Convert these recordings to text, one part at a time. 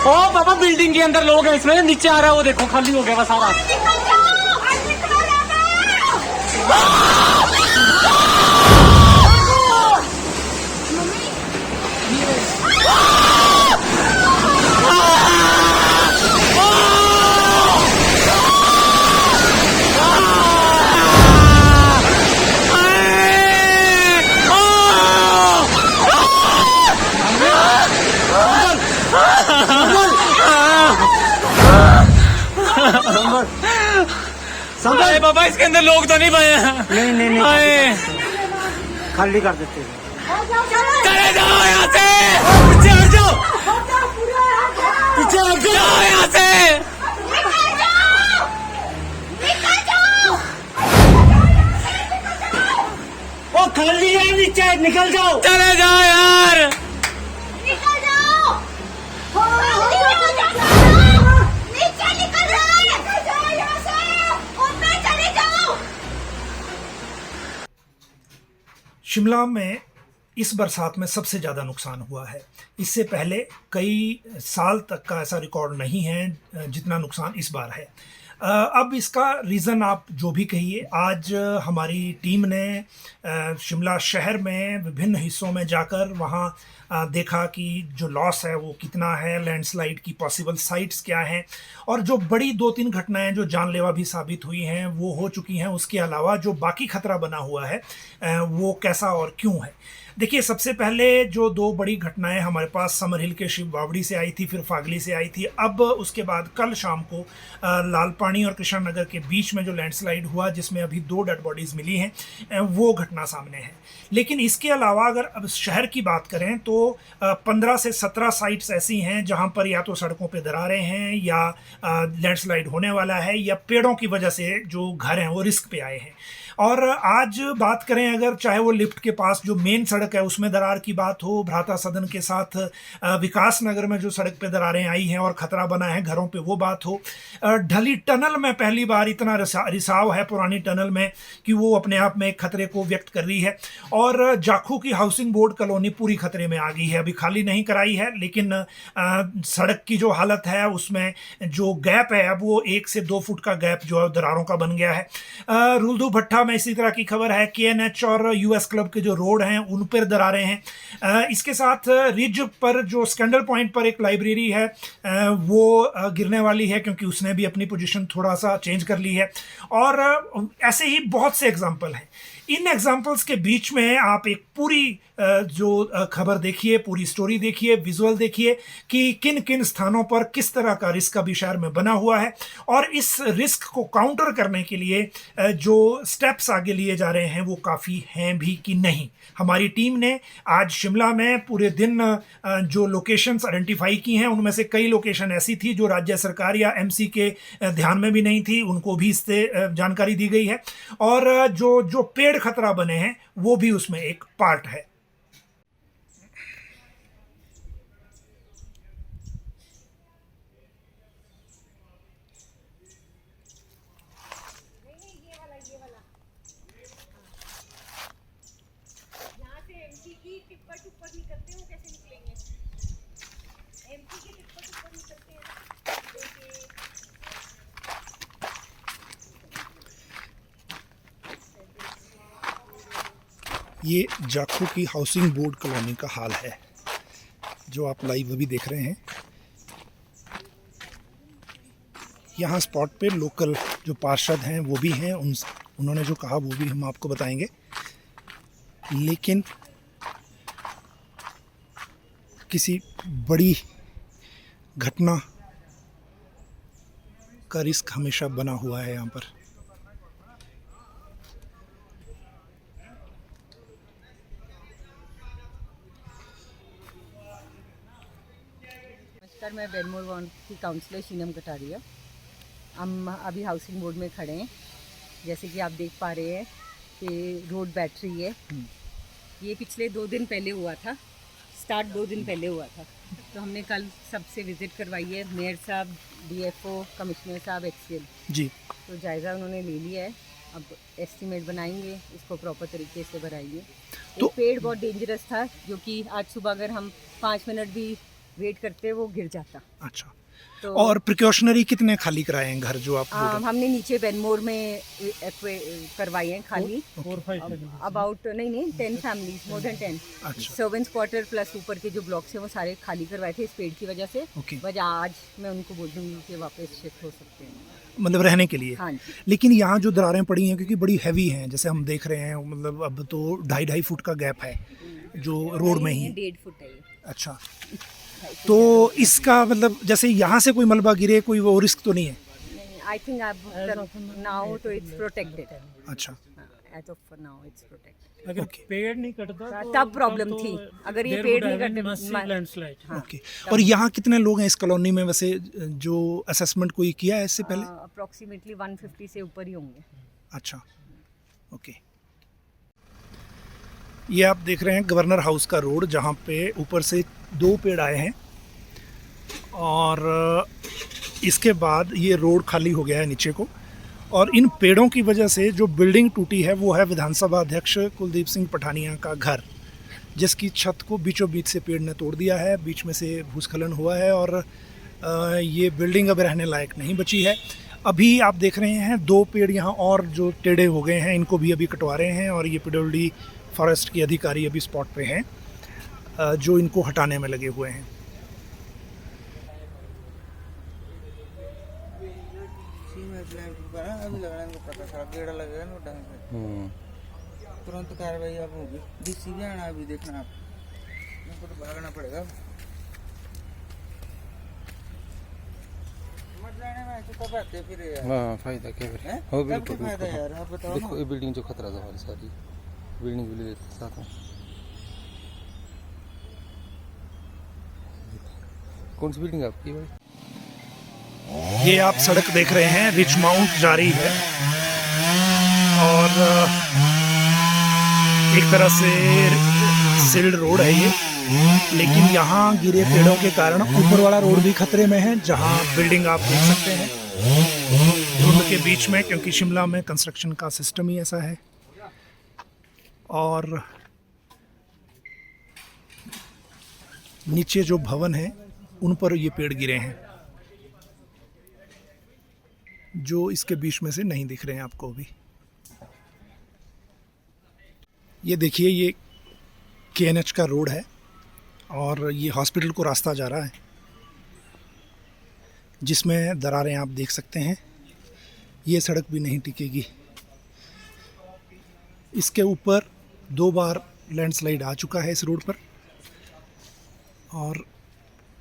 ओ बाबा building के अंदर लोग हैं, इसमें नीचे आ रहा है वो देखो खाली हो गया बस सारा। अरे बाबा इसके अंदर लोग तो नहीं पाए हैं। नहीं खाली कर देते हैं। चले जाओ यहाँ से, पीछे हट जाओ, पीछे हट जाओ यहाँ से। ओ खाली है नीचे, निकल जाओ। चले जाओ यार, निकल जाओ, नीचे निकल जाओ यहाँ से, ऊपर चले जाओ। शिमला में इस बरसात में सबसे ज़्यादा नुकसान हुआ है। इससे पहले कई साल तक का ऐसा रिकॉर्ड नहीं है जितना नुकसान इस बार है। अब इसका रीज़न आप जो भी कहिए, आज हमारी टीम ने शिमला शहर में विभिन्न हिस्सों में जाकर वहाँ देखा कि जो लॉस है वो कितना है, लैंडस्लाइड की पॉसिबल साइट्स क्या हैं, और जो बड़ी 2-3 घटनाएं जो जानलेवा भी साबित हुई हैं वो हो चुकी हैं। उसके अलावा जो बाकी खतरा बना हुआ है वो कैसा और क्यों है। देखिए, सबसे पहले जो 2 बड़ी घटनाएं हमारे पास समर हिल के शिव बावड़ी से आई थी, फिर फागली से आई थी। अब उसके बाद कल शाम को लालपानी और कृष्ण नगर के बीच में जो लैंडस्लाइड हुआ जिसमें अभी 2 डेड बॉडीज़ मिली हैं, वो घटना सामने है। लेकिन इसके अलावा अगर अब शहर की बात करें तो 15 से 17 साइट्स ऐसी हैं जहां पर या तो सड़कों पे दरारें हैं, या लैंडस्लाइड होने वाला है, या पेड़ों की वजह से जो घर हैं वो रिस्क पे आए हैं। और आज बात करें अगर, चाहे वो लिफ्ट के पास जो मेन सड़क है उसमें दरार की बात हो, भ्राता सदन के साथ विकास नगर में जो सड़क पे दरारें आई हैं और ख़तरा बना है घरों पे वो बात हो, ढली टनल में पहली बार इतना रिसाव है पुरानी टनल में कि वो अपने आप में एक खतरे को व्यक्त कर रही है। और जाखू की हाउसिंग बोर्ड कॉलोनी पूरी खतरे में आ गई है, अभी खाली नहीं कराई है, लेकिन सड़क की जो हालत है उसमें जो गैप है अब वो 1 से 2 फुट का गैप जो है दरारों का बन गया है। रुल्दू भट्टा में इसी तरह की खबर है, KNH और US क्लब के जो रोड हैं उन पर दरारें हैं। इसके साथ रिज पर जो स्कैंडल पॉइंट पर एक लाइब्रेरी है वो गिरने वाली है, क्योंकि उसने भी अपनी पोजीशन थोड़ा सा चेंज कर ली है। और ऐसे ही बहुत से एग्जाम्पल हैं। इन एग्जाम्पल्स के बीच में आप एक पूरी जो खबर देखिए, पूरी स्टोरी देखिए, विजुअल देखिए कि किन किन स्थानों पर किस तरह का रिस्क अभी शहर में बना हुआ है, और इस रिस्क को काउंटर करने के लिए जो स्टेप्स आगे लिए जा रहे हैं वो काफ़ी हैं भी कि नहीं। हमारी टीम ने आज शिमला में पूरे दिन जो लोकेशंस आइडेंटिफाई की हैं उनमें से कई लोकेशन ऐसी थी जो राज्य सरकार या MC के ध्यान में भी नहीं थी, उनको भी इससे जानकारी दी गई है। और जो पेड़ खतरा बने हैं वो भी उसमें एक पार्ट है। ये जाखू की हाउसिंग बोर्ड कॉलोनी का हाल है जो आप लाइव अभी देख रहे हैं। यहाँ स्पॉट पे लोकल जो पार्षद हैं वो भी हैं, उन्होंने जो कहा वो भी हम आपको बताएंगे। लेकिन किसी बड़ी घटना का रिस्क हमेशा बना हुआ है यहाँ पर। नमस्कार, मैं बेनमोर वार्ड की काउंसलर शीनम कटारिया। हम अभी हाउसिंग बोर्ड में खड़े हैं। जैसे कि आप देख पा रहे हैं कि रोड बैटरी है। ये पिछले 2 दिन पहले हुआ था, स्टार्ट 2 दिन पहले हुआ था। तो हमने कल सबसे विज़िट करवाई है, मेयर साहब, DFO, कमिश्नर साहब, HCL जी। तो जायज़ा उन्होंने ले लिया है। अब एस्टीमेट बनाएंगे, इसको प्रॉपर तरीके से बनाएंगे। तो पेड़ बहुत डेंजरस था, जो कि आज सुबह अगर हम 5 मिनट भी वेट करते वो गिर जाता। अच्छा, तो और प्रिकॉशनरी कितने खाली कराए हैं घर जो आप हमने नीचे बेनमोर में करवाए हैं खाली, अबाउट नहीं 10 फैमिलीज, मोर देन 10 अच्छा। सर्वेंट्स क्वार्टर प्लस ऊपर के जो ब्लॉक्स हैं वो सारे खाली करवाए थे इस पेड़ की वजह से। ओके। वजह आज मैं उनको बोल दूंगी कि वापस शिफ्ट हो सकते हैं, मतलब रहने के लिए। हाँ जी। लेकिन यहाँ जो दरारें पड़ी हैं क्योंकि बड़ी हैवी हैं, जैसे हम देख रहे हैं, मतलब अब तो 2.5 फुट का गैप है जो रोड में ही। 1.5 फुट है ये। अच्छा, तो इसका मतलब जैसे यहाँ से कोई मलबा गिरे कोई वो रिस्क तो नहीं है? आई थिंक नाउ तो इट्स प्रोटेक्टेड। अच्छा, as of now it's protected. अगर ओके। पेड़ नहीं कटता तो तब प्रॉब्लम थी, अगर ये पेड़ नहीं कटते। लैंडस्लाइड। हाँ। ओके। और यहाँ कितने लोग हैं इस कॉलोनी में वैसे, जो असेसमेंट कोई किया है इससे पहले? अप्रोक्सीमेटली 150 से ऊपर ही होंगे। अच्छा, ओके। ये आप देख रहे हैं गवर्नर हाउस का रोड, जहाँ पे ऊपर से 2 पेड़ आए हैं और इसके बाद ये रोड खाली हो गया है नीचे को। और इन पेड़ों की वजह से जो बिल्डिंग टूटी है वो है विधानसभा अध्यक्ष कुलदीप सिंह पठानिया का घर, जिसकी छत को बीचों बीच से पेड़ ने तोड़ दिया है, बीच में से भूस्खलन हुआ है और ये बिल्डिंग अब रहने लायक नहीं बची है। अभी आप देख रहे हैं 2 पेड़ यहाँ और जो टेढ़े हो गए हैं इनको भी अभी कटवा रहे हैं और ये PWD फॉरेस्ट के अधिकारी अभी स्पॉट पे हैं जो इनको हटाने में लगे हुए हैं। तुरंत कार्रवाई अब होगी। डीसी भी आना, अभी देखना आप, उनको तो भागना पड़ेगा। फिर हाँ फायदा क्या फिर हो बिल्कुल फायदा यार, आप बताओ देखो ये बिल्डिंग जो खतरा था हमारी सारी बिल्डिंग भी साथ में। कौन सी बिल्डिंग आपकी भाई? ये आप सड़क देख रहे हैं, रिच माउंट जा रही है और एक तरह से सिल्ड रोड है ये, लेकिन यहाँ गिरे पेड़ों के कारण ऊपर वाला रोड भी खतरे में है, जहाँ बिल्डिंग आप देख सकते हैं धुंध के बीच में, क्योंकि शिमला में कंस्ट्रक्शन का सिस्टम ही ऐसा है। और नीचे जो भवन है उन पर ये पेड़ गिरे हैं जो इसके बीच में से नहीं दिख रहे हैं आपको अभी। ये देखिए, ये KNH का रोड है और ये हॉस्पिटल को रास्ता जा रहा है, जिसमें दरारें आप देख सकते हैं। ये सड़क भी नहीं टिकेगी। इसके ऊपर 2 बार लैंडस्लाइड आ चुका है इस रोड पर और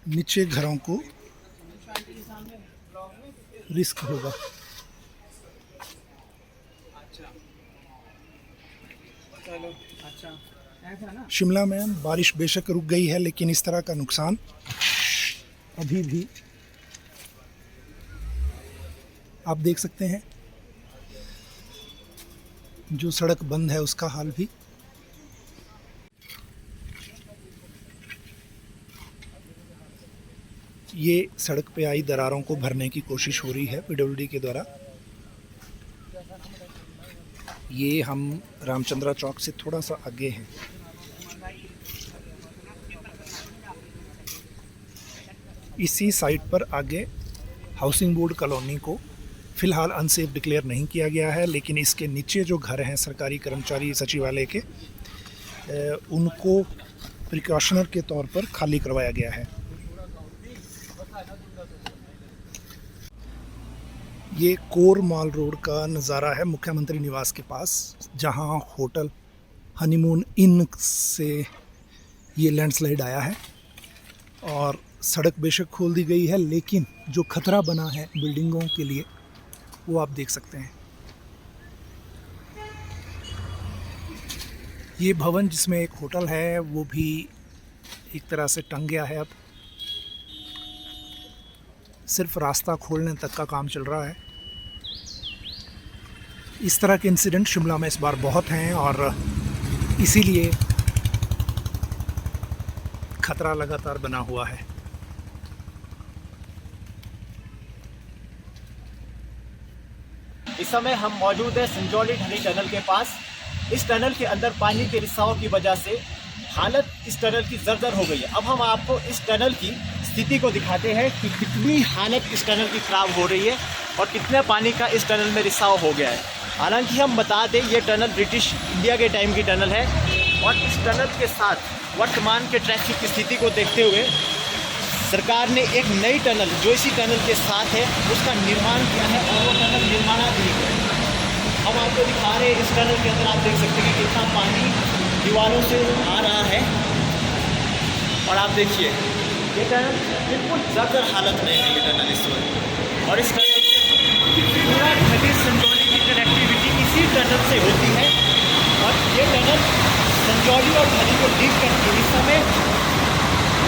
नीचे घरों को रिस्क होगा। शिमला में बारिश बेशक रुक गई है, लेकिन इस तरह का नुकसान अभी भी आप देख सकते हैं। जो सड़क बंद है उसका हाल भी। ये सड़क पे आई दरारों को भरने की कोशिश हो रही है PWD के द्वारा। ये हम रामचंद्रा चौक से थोड़ा सा आगे हैं। इसी साइट पर आगे हाउसिंग बोर्ड कॉलोनी को फ़िलहाल अनसेफ डिक्लेयर नहीं किया गया है, लेकिन इसके नीचे जो घर हैं सरकारी कर्मचारी सचिवालय के, उनको प्रिकॉशनर के तौर पर खाली करवाया गया है। ये कोर माल रोड का नज़ारा है मुख्यमंत्री निवास के पास, जहां होटल हनीमून इन से ये लैंडस्लाइड आया है और सड़क बेशक खोल दी गई है, लेकिन जो खतरा बना है बिल्डिंगों के लिए वो आप देख सकते हैं। ये भवन जिसमें एक होटल है वो भी एक तरह से टंग गया है। अब सिर्फ रास्ता खोलने तक का काम चल रहा है। इस तरह के इंसिडेंट शिमला में इस बार बहुत हैं और इसीलिए खतरा लगातार बना हुआ है। इस समय हम मौजूद है संजौली ढली टनल के पास। इस टनल के अंदर पानी के रिसाव की वजह से हालत इस टनल की जर्जर हो गई है। अब हम आपको इस टनल की स्थिति को दिखाते हैं कि कितनी हालत इस टनल की ख़राब हो रही है और कितने पानी का इस टनल में रिसाव हो गया है। हालांकि हम बता दें ये टनल ब्रिटिश इंडिया के टाइम की टनल है और इस टनल के साथ वर्तमान के ट्रैफिक की स्थिति को देखते हुए सरकार ने एक नई टनल जो इसी टनल के साथ है उसका निर्माण किया है और वो टनल निर्माणाधीन है। हम आपको दिखा रहे हैं इस टनल के अंदर आप देख सकते हैं कि कितना पानी दीवारों से आ रहा है और आप देखिए ये टनल बिल्कुल जर्जर हालत में है ये टनल इस वक्त। और इस टनल से पूरा ढली संजौली की कनेक्टिविटी इसी टनल से होती है और ये टनल संजौली और ढली को लिंक करती है। इस समय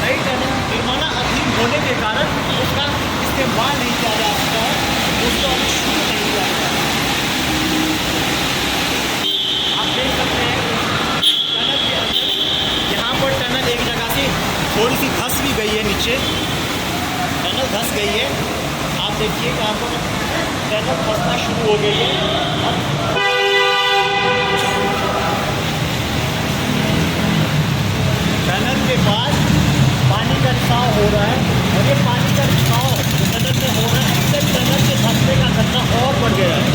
नई टनल निर्माणाधीन होने के कारण उसका इस्तेमाल नहीं किया जा सकता है, उसको अभी शुरू नहीं किया गया। आप देख सकते हैं टनल के अंदर यहाँ पर टनल एक जगह से थोड़ी सी धंस भी गई है, नीचे टनल धंस गई है। आप देखिए यहाँ पर टनल धंसना शुरू हो गई है। टनल के बाद पानी का रिसाव हो रहा है और ये पानी का रिसाव जो टनल में हो रहा है इससे टनल के धंसने का खतरा और बढ़ गया है।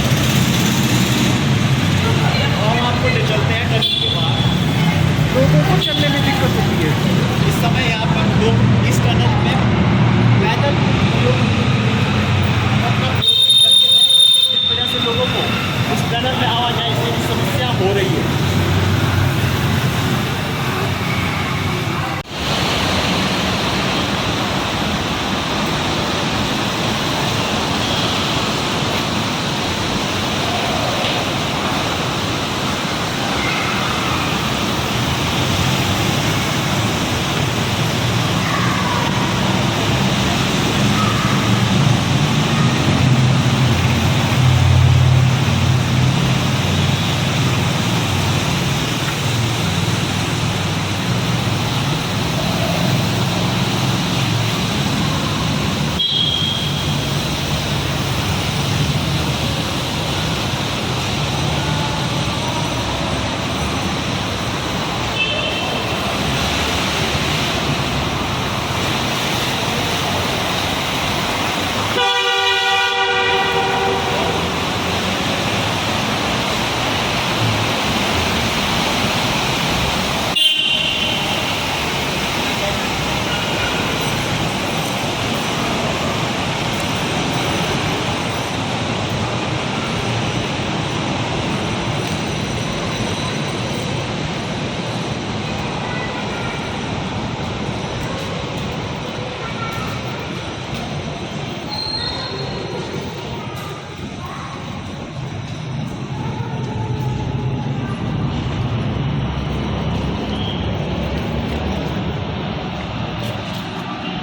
और आपको ले चलते हैं टनल के बाद लोगों को चलने में दिक्कत होती है। इस समय यहाँ पर लोग इस टनल में पैदल इस वजह से लोगों को इस टनल में आवाजाही से समस्या हो रही है।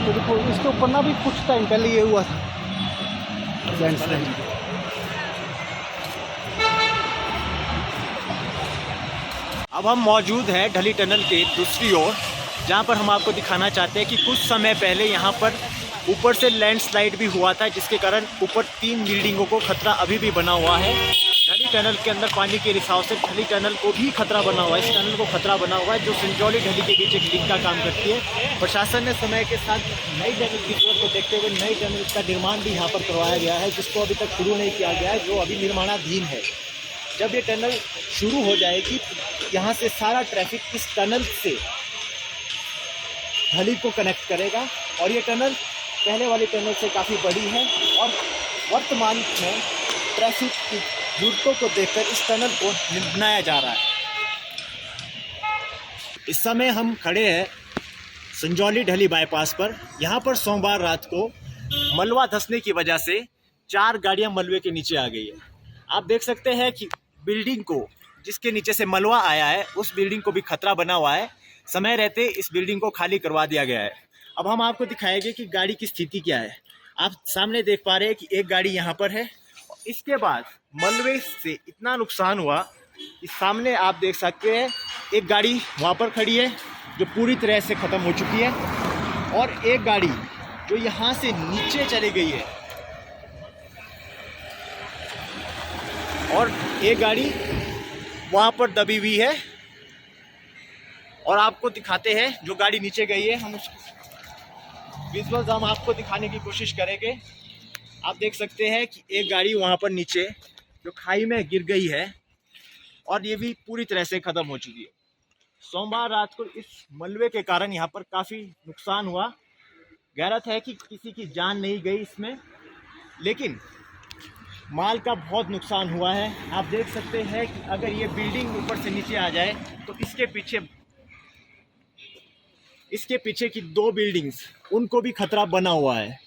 देखो इसके ऊपर ना भी कुछ टाइम पहले ये हुआ था लैंडस्लाइड। अब हम मौजूद हैं ढली टनल के दूसरी ओर, जहां पर हम आपको दिखाना चाहते हैं कि कुछ समय पहले यहां पर ऊपर से लैंडस्लाइड भी हुआ था, जिसके कारण ऊपर 3 बिल्डिंगों को खतरा अभी भी बना हुआ है। ढली टनल के अंदर पानी के रिसाव से ढली टनल को भी खतरा बना हुआ है, इस टनल को खतरा बना हुआ है जो संजौली ढली के बीच एक लिंक का काम करती है। प्रशासन ने समय के साथ नई टनल की जरूरत को देखते हुए नई टनल का निर्माण भी यहाँ पर करवाया गया है, जिसको अभी तक शुरू नहीं किया गया है, जो अभी निर्माणाधीन है। जब ये टनल शुरू हो जाएगी यहाँ से सारा ट्रैफिक इस टनल से ढली को कनेक्ट करेगा और ये टनल पहले वाली टनल से काफ़ी बड़ी है और वर्तमान में ट्रैफिक की जरूरतों को देखकर इस टनल को बनाया जा रहा है। इस समय हम खड़े हैं संजौली ढली बाईपास पर। यहाँ पर सोमवार रात को मलबा धंसने की वजह से 4 गाड़ियाँ मलबे के नीचे आ गई है। आप देख सकते हैं कि बिल्डिंग को जिसके नीचे से मलबा आया है उस बिल्डिंग को भी खतरा बना हुआ है। समय रहते इस बिल्डिंग को खाली करवा दिया गया है। अब हम आपको दिखाएंगे कि गाड़ी की स्थिति क्या है। आप सामने देख पा रहे हैं कि एक गाड़ी यहाँ पर है। इसके बाद मलबे से इतना नुकसान हुआ कि सामने आप देख सकते हैं एक गाड़ी वहाँ पर खड़ी है जो पूरी तरह से ख़त्म हो चुकी है और एक गाड़ी जो यहाँ से नीचे चली गई है और एक गाड़ी वहाँ पर दबी हुई है। और आपको दिखाते हैं जो गाड़ी नीचे गई है, हम विजुअल्स हम आपको दिखाने की कोशिश करेंगे। आप देख सकते हैं कि एक गाड़ी वहाँ पर नीचे जो खाई में गिर गई है और ये भी पूरी तरह से ख़त्म हो चुकी है। सोमवार रात को इस मलबे के कारण यहाँ पर काफ़ी नुकसान हुआ। गैरत है कि किसी की जान नहीं गई इसमें, लेकिन माल का बहुत नुकसान हुआ है। आप देख सकते हैं कि अगर ये बिल्डिंग ऊपर से नीचे आ जाए तो इसके पीछे की 2 बिल्डिंग्स उनको भी खतरा बना हुआ है।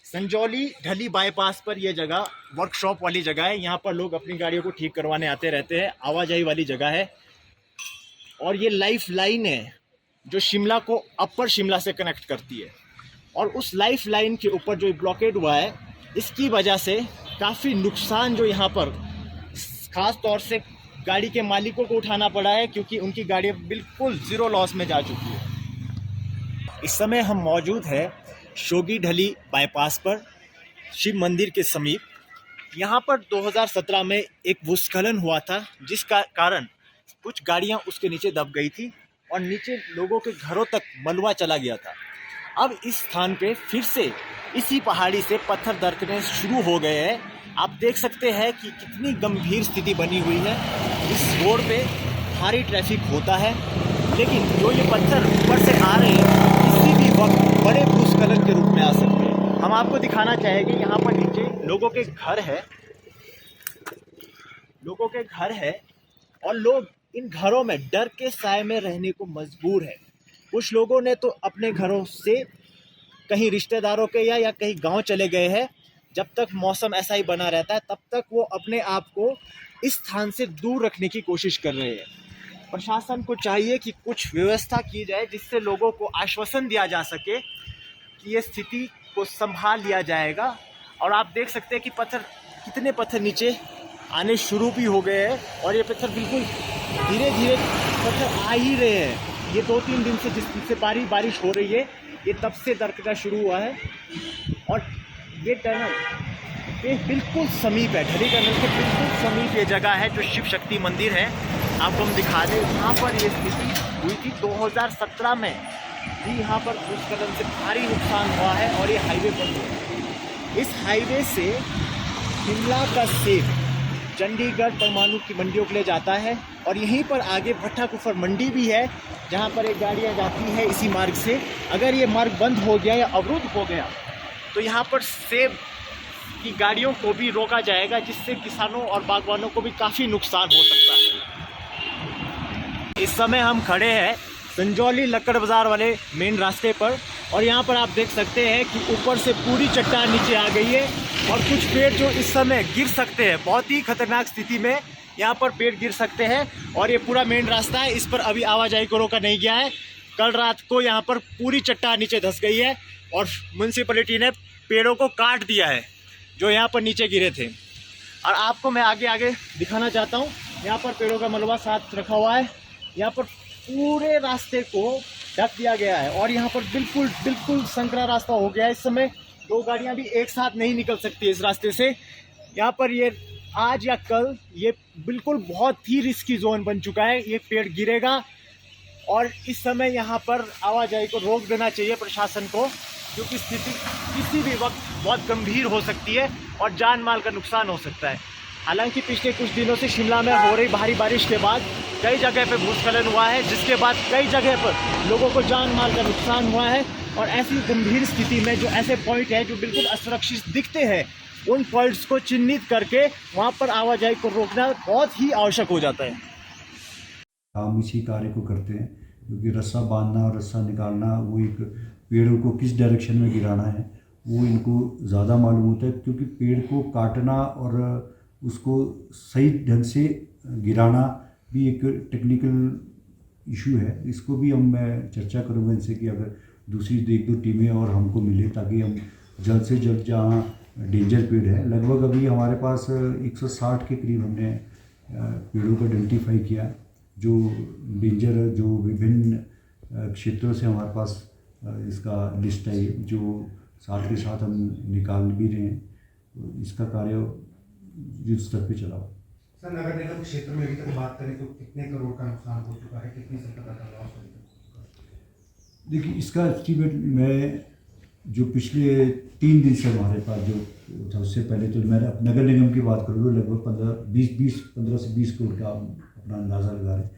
संजौली ढली बाईपास पर यह जगह वर्कशॉप वाली जगह है। यहाँ पर लोग अपनी गाड़ियों को ठीक करवाने आते रहते हैं। आवाजाही वाली जगह है और ये लाइफ लाइन है जो शिमला को अपर शिमला से कनेक्ट करती है। और उस लाइफ लाइन के ऊपर जो ब्लॉकेड हुआ है, इसकी वजह से काफ़ी नुकसान जो यहाँ पर ख़ास तौर से गाड़ी के मालिकों को उठाना पड़ा है, क्योंकि उनकी गाड़ी बिल्कुल ज़ीरो लॉस में जा चुकी है। इस समय हम मौजूद है शोगी ढली बाईपास पर शिव मंदिर के समीप। यहाँ पर 2017 में एक भूस्खलन हुआ था, जिसका कारण कुछ गाड़ियाँ उसके नीचे दब गई थी और नीचे लोगों के घरों तक मलबा चला गया था। अब इस स्थान पे फिर से इसी पहाड़ी से पत्थर दरकने शुरू हो गए हैं। आप देख सकते हैं कि कितनी गंभीर स्थिति बनी हुई है। इस रोड पे भारी ट्रैफिक होता है, लेकिन जो ये पत्थर ऊपर से आ रहे हैं किसी भी वक्त बड़े भूस्खलन के रूप में आ सकते हैं। हम आपको दिखाना चाहेंगे, यहाँ पर नीचे लोगों के घर है और लोग इन घरों में डर के साए में रहने को मजबूर है। कुछ लोगों ने तो अपने घरों से कहीं रिश्तेदारों के या कहीं गांव चले गए हैं। जब तक मौसम ऐसा ही बना रहता है तब तक वो अपने आप को इस स्थान से दूर रखने की कोशिश कर रहे हैं। प्रशासन को चाहिए कि कुछ व्यवस्था की जाए, जिससे लोगों को आश्वासन दिया जा सके कि ये स्थिति को संभाल लिया जाएगा। और आप देख सकते हैं कि कितने पत्थर नीचे आने शुरू भी हो गए हैं और ये पत्थर बिल्कुल धीरे धीरे पत्थर आ ही रहे हैं। ये 2-3 दिन से जिस दिन से बारिश हो रही है, ये तब से दरकना शुरू हुआ है। और ये टनल ये बिल्कुल समीप है, ढली टनल के बिल्कुल समीप ये जगह है जो शिव शक्ति मंदिर है। आपको हम दिखा दें, यहाँ पर ये स्थिति हुई थी 2017 में भी। यहाँ पर भूस्खलन से भारी नुकसान हुआ है और ये हाईवे बंद हुआ। इस हाईवे से शिमला का सेब चंडीगढ़ परमाणु की मंडियों के लिए जाता है और यहीं पर आगे भट्टा कुफर मंडी भी है, जहाँ पर एक गाड़ियाँ जाती है इसी मार्ग से। अगर ये मार्ग बंद हो गया या अवरुद्ध हो गया तो यहाँ पर सेब की गाड़ियों को भी रोका जाएगा, जिससे किसानों और बागवानों को भी काफ़ी नुकसान हो सकता है। इस समय हम खड़े हैं संजौली लक्कड़ बाज़ार वाले मेन रास्ते पर और यहाँ पर आप देख सकते हैं कि ऊपर से पूरी चट्टान नीचे आ गई है और कुछ पेड़ जो इस समय गिर सकते हैं। बहुत ही खतरनाक स्थिति में यहाँ पर पेड़ गिर सकते हैं और ये पूरा मेन रास्ता है, इस पर अभी आवाजाही को रोका नहीं गया है। कल रात को यहाँ पर पूरी चट्टान नीचे धंस गई है और म्यूनसिपैलिटी ने पेड़ों को काट दिया है जो यहाँ पर नीचे गिरे थे। और आपको मैं आगे दिखाना चाहता हूँ, यहाँ पर पेड़ों का मलबा साथ रखा हुआ है। यहाँ पर पूरे रास्ते को ढक दिया गया है और यहाँ पर बिल्कुल संकरा रास्ता हो गया है। इस समय 2 गाड़ियाँ भी एक साथ नहीं निकल सकती इस रास्ते से। यहाँ पर ये आज या कल ये बिल्कुल बहुत ही रिस्की जोन बन चुका है। ये पेड़ गिरेगा और इस समय यहाँ पर आवाजाही को रोक देना चाहिए प्रशासन को, क्योंकि स्थिति किसी भी वक्त बहुत गंभीर हो सकती है और जान माल का नुकसान हो सकता है। हालांकि पिछले कुछ दिनों से शिमला में हो रही भारी बारिश के बाद कई जगह पर भूस्खलन हुआ है, जिसके बाद कई जगह पर लोगों को जान माल का नुकसान हुआ है। और ऐसी गंभीर स्थिति में जो ऐसे पॉइंट हैं जो बिल्कुल असुरक्षित दिखते हैं, उन पॉइंट्स को चिन्हित करके वहाँ पर आवाजाही को रोकना बहुत ही आवश्यक हो जाता है। हम इसी कार्य को करते हैं, क्योंकि रस्सा बांधना और रस्सा निकालना, वो एक पेड़ों को किस डायरेक्शन में गिराना है वो इनको ज़्यादा मालूम होता है, क्योंकि पेड़ को काटना और उसको सही ढंग से गिराना भी एक टेक्निकल इशू है। इसको भी मैं चर्चा करूँगा इनसे कि अगर दूसरी 1-2 टीमें और हमको मिले, ताकि हम जल्द से जल्द जहाँ डेंजर पेड़ है, लगभग अभी हमारे पास 160 के करीब हमने पेड़ों को आइडेंटिफाई किया जो डेंजर, जो विभिन्न क्षेत्रों से हमारे पास इसका लिस्ट है, जो साथ के साथ हम निकाल भी रहे हैं। तो इसका कार्य युद्ध स्तर पे चला हुआ। सर, नगर निगम क्षेत्र में अभी तक बात करें तो कितने करोड़ का नुकसान हो चुका है, कितनी संपदा का लॉस हो चुका है? देखिए, इसका एस्टीमेट मैं जो पिछले 3 दिन से हमारे पास जो था, उससे पहले तो मैं नगर निगम की बात करूँ तो लगभग 15 से 20 करोड़ का अपना अंदाज़ा लगा रहे हैं।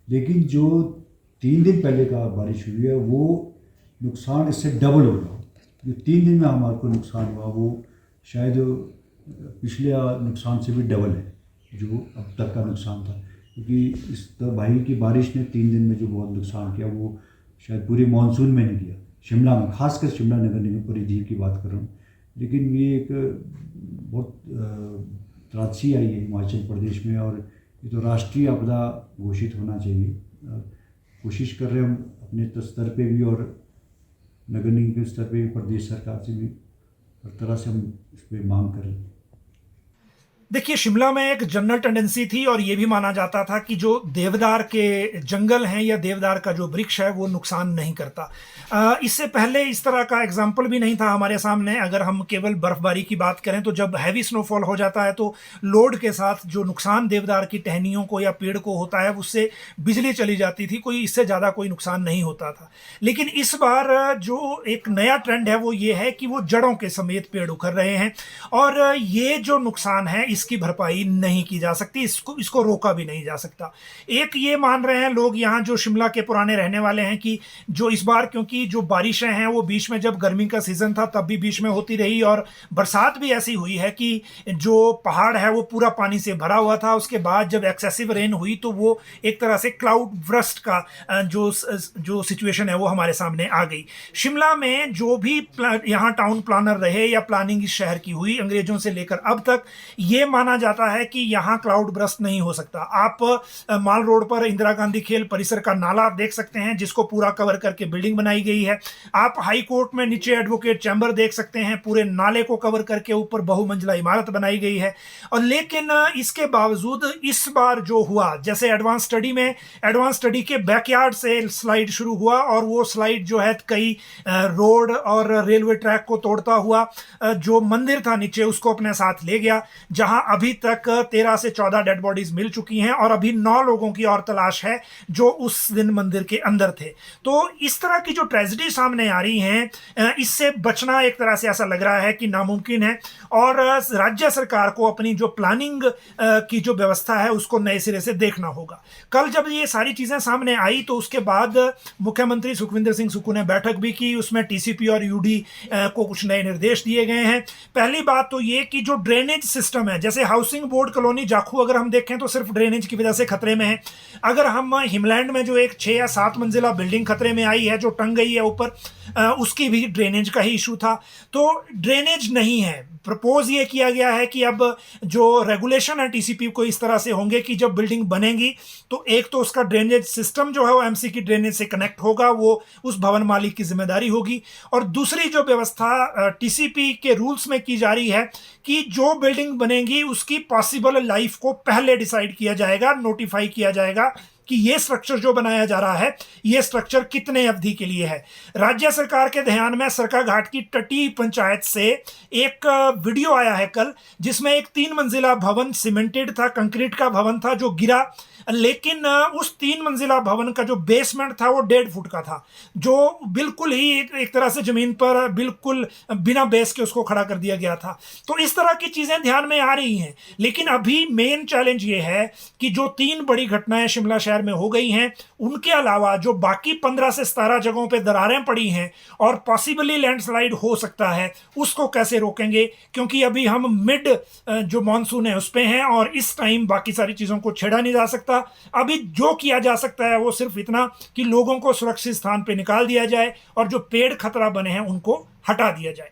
लेकिन जो 3 दिन पहले का बारिश हुई है वो नुकसान इससे डबल होगा। जो 3 दिन में हमारे को नुकसान हुआ वो शायद पिछले नुकसान से भी डबल है जो अब तक का नुकसान था, क्योंकि इस तबाही की बारिश ने 3 दिन में जो बहुत नुकसान किया वो शायद पूरे मानसून में नहीं किया। शिमला में, खासकर शिमला नगर निगम परिधि की बात कर रहा हूँ, लेकिन ये एक बहुत त्रासदी आई है हिमाचल प्रदेश में, और ये तो राष्ट्रीय आपदा घोषित होना चाहिए। कोशिश कर रहे हैं हम अपने स्तर पे भी और नगर निगम के स्तर पे भी, प्रदेश सरकार से भी हर तरह से हम इस पर मांग कर रहे हैं। देखिए, शिमला में एक जनरल टेंडेंसी थी और ये भी माना जाता था कि जो देवदार के जंगल हैं या देवदार का जो वृक्ष है वो नुकसान नहीं करता। इससे पहले इस तरह का एग्जाम्पल भी नहीं था हमारे सामने। अगर हम केवल बर्फबारी की बात करें तो जब हैवी स्नोफॉल हो जाता है तो लोड के साथ जो नुकसान देवदार की टहनियों को या पेड़ को होता है उससे बिजली चली जाती थी, कोई इससे ज़्यादा कोई नुकसान नहीं होता था। लेकिन इस बार जो एक नया ट्रेंड है वो ये है कि वो जड़ों के समेत पेड़ उखड़ रहे हैं और ये जो नुकसान है इसकी भरपाई नहीं की जा सकती, इसको रोका भी नहीं जा सकता। एक ये मान रहे हैं लोग यहाँ जो शिमला के पुराने रहने वाले हैं कि जो इस बार, क्योंकि जो बारिशें हैं वो बीच में जब गर्मी का सीजन था तब भी बीच में होती रही और बरसात भी ऐसी हुई है कि जो पहाड़ है वो पूरा पानी से भरा हुआ था। उसके बाद जब एक्सेसिव रेन हुई तो वो एक तरह से क्लाउड ब्रस्ट का जो सिचुएशन है वो हमारे सामने आ गई। शिमला में जो भी यहाँ टाउन प्लानर रहे या प्लानिंग इस शहर की हुई अंग्रेजों से लेकर अब तक, ये माना जाता है कि यहाँ क्लाउड ब्रस्ट नहीं हो सकता। आप माल रोड पर इंदिरा गांधी खेल परिसर का नाला आप देख सकते हैं जिसको पूरा कवर करके बिल्डिंग बनाई गई है। आप हाई कोर्ट में नीचे एडवोकेट चैम्बर देख सकते हैं, पूरे नाले को कवर करके ऊपर बहुमंजिला इमारत बनाई गई है। और लेकिन इसके बावजूद इस बार जो हुआ, जैसे एडवांस स्टडी के बैकयार्ड से स्लाइड शुरू हुआ और वो स्लाइड जो है कई रोड और रेलवे ट्रैक को तोड़ता हुआ जो मंदिर था नीचे उसको अपने साथ ले गया, जहां अभी तक 13 से 14 डेड बॉडीज मिल चुकी हैं और अभी 9 लोगों की और तलाश है जो उस दिन मंदिर के अंदर थे। तो इस तरह की जो ट्रेजेडी सामने आ रही हैं, इससे बचना एक तरह से ऐसा लग रहा है कि नामुमकिन है और राज्य सरकार को अपनी जो प्लानिंग की जो व्यवस्था है उसको नए सिरे से देखना होगा। कल जब ये सारी चीजें सामने आई तो उसके बाद मुख्यमंत्री सुखविंदर सिंह सुक्खू ने बैठक भी की, उसमें टीसीपी और यूडी को कुछ नए निर्देश दिए गए हैं। पहली बात तो ये कि जो ड्रेनेज सिस्टम है, जैसे हाउसिंग बोर्ड कॉलोनी जाखू अगर हम देखें तो सिर्फ ड्रेनेज की वजह से खतरे में है। अगर हम हिमलैंड में जो एक 6 या 7 मंजिला बिल्डिंग खतरे में आई है जो टंग गई है ऊपर, उसकी भी ड्रेनेज का ही इशू था। तो ड्रेनेज नहीं है। प्रपोज ये किया गया है कि अब जो रेगुलेशन है टीसीपी को इस तरह से होंगे कि जब बिल्डिंग बनेगी तो एक तो उसका ड्रेनेज सिस्टम जो है वो एमसी की ड्रेनेज से कनेक्ट होगा, वो उस भवन मालिक की जिम्मेदारी होगी। और दूसरी जो व्यवस्था टीसीपी के रूल्स में की जा रही है कि जो बिल्डिंग बनेगी उसकी पॉसिबल लाइफ को पहले डिसाइड किया जाएगा, नोटिफाई किया जाएगा कि ये स्ट्रक्चर जो बनाया जा रहा है ये स्ट्रक्चर कितने अवधि के लिए है। राज्य सरकार के ध्यान में सरकाघाट की टटी पंचायत से एक वीडियो आया है कल, जिसमें एक 3 मंजिला भवन सीमेंटेड था, कंक्रीट का भवन था जो गिरा, लेकिन उस 3 मंजिला भवन का जो बेसमेंट था वो 1.5 फुट का था, जो बिल्कुल ही एक तरह से जमीन पर बिल्कुल बिना बेस के उसको खड़ा कर दिया गया था। तो इस तरह की चीजें ध्यान में आ रही हैं। लेकिन अभी मेन चैलेंज ये है कि जो 3 बड़ी घटनाएं शिमला शहर में हो गई हैं, उनके अलावा जो बाकी 15 से 17 जगहों पे दरारें पड़ी हैं और पॉसिबली लैंडस्लाइड हो सकता है, उसको कैसे रोकेंगे? क्योंकि अभी हम मिड जो मॉनसून है उस पे हैं और इस टाइम बाकी सारी चीजों को छेड़ा नहीं जा सकता। अभी जो किया जा सकता है वो सिर्फ इतना कि लोगों को सुरक्षित स्थान पे निकाल दिया जाए और जो पेड़ खतरा बने हैं उनको हटा दिया जाए।